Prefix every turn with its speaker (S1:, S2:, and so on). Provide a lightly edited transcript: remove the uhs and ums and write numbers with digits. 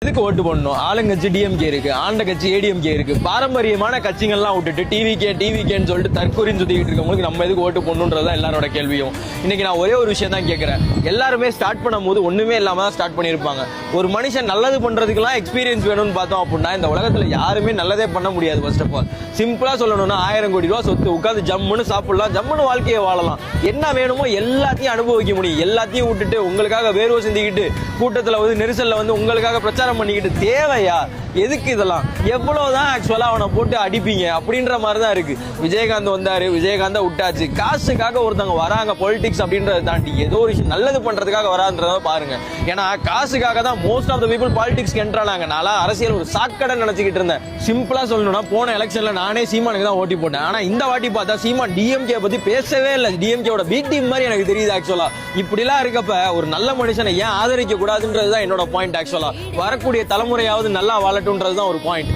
S1: இதுக்கு ஓட்டு போடணும். ஆளுங்கட்சி டிஎம்கே இருக்கு, ஆண்ட கட்சி ஏடிஎம்கே இருக்கு. பாரம்பரியமான கட்சிகள்லாம் விட்டுட்டு டிவிகேன்னு சொல்லிட்டு தற்கொலைன்னு சுத்திக்கிட்டு இருக்கவங்களுக்கு நம்ம எதுக்கு ஓட்டு போடணுன்றதுதான் எல்லாரோட கேள்வியும். இன்னைக்கு நான் ஒரே ஒரு விஷயம் தான் கேட்கிறேன். எல்லாருமே ஸ்டார்ட் பண்ணும்போது ஒண்ணுமே இல்லாம தான் ஸ்டார்ட் பண்ணிருப்பாங்க. ஒரு மனுஷன் நல்லது பண்றதுக்கெல்லாம் எக்ஸ்பீரியன்ஸ் வேணும்னு பார்த்தோம் அப்படின்னா இந்த உலகத்துல யாருமே நல்லதே பண்ண முடியாது. ஃபர்ஸ்ட் ஆஃப் ஆல் சிம்பிளா சொல்லணும்னா 1000 கோடி ரூபாய் சொத்து உட்காந்து ஜம்முன்னு சாப்பிடலாம், ஜம்முன்னு வாழ்க்கையை வாழலாம். என்ன வேணுமோ எல்லாத்தையும் அனுபவிக்க முடியும். எல்லாத்தையும் விட்டுட்டு உங்களுக்காக வேர்வை சிந்திக்கிட்டு கூட்டத்துல வந்து நெரிசல்ல வந்து உங்களுக்காக பிரச்சாரம் பண்ணிக்கிட்டு தேவையா? எதுக்கு இதெல்லாம்? எவ்வளவுதான் ஆக்சுவலா அவனை போட்டு அடிப்பீங்க அப்படின்ற மாதிரி தான் இருக்கு. விஜயகாந்த் வந்தாரு, விஜயகாந்த் விட்டாச்சு. காசுக்காக ஒருத்தவங்க வராங்க பொலிட்டிக்ஸ் அப்படின்றத தாண்டி ஏதோ ஒரு விஷயம் நல்லது பண்றதுக்காக வரான்றத பாருங்க. ஏன்னா காசுக்காக தான் most of the people politics என்ட்ரானாங்க. நான் அரசியல் ஒரு சாக்கடை நினைச்சுக்கிட்டு இருந்தேன். சிம்பிளா சொல்லணும்னா போன எலெக்ஷன்ல நானே சீமானுக்கு தான் ஓட்டி போட்டேன். ஆனா இந்த வாட்டி பார்த்தா சீமான் டிஎம்கே பத்தி பேசவே இல்லை. டிஎம்கேவோட பி டீம் மாதிரி எனக்கு தெரியுது. ஆக்சுவலா இப்படி எல்லாம் இருக்கப்ப ஒரு நல்ல மனுஷனை ஏன் ஆதரிக்க கூடாதுன்றதுதான் என்னோட பாயிண்ட். ஆக்சுவலா வரக்கூடிய தலைமுறையாவது நல்லா வாழட்டும்ன்றதுதான் ஒரு பாயிண்ட்.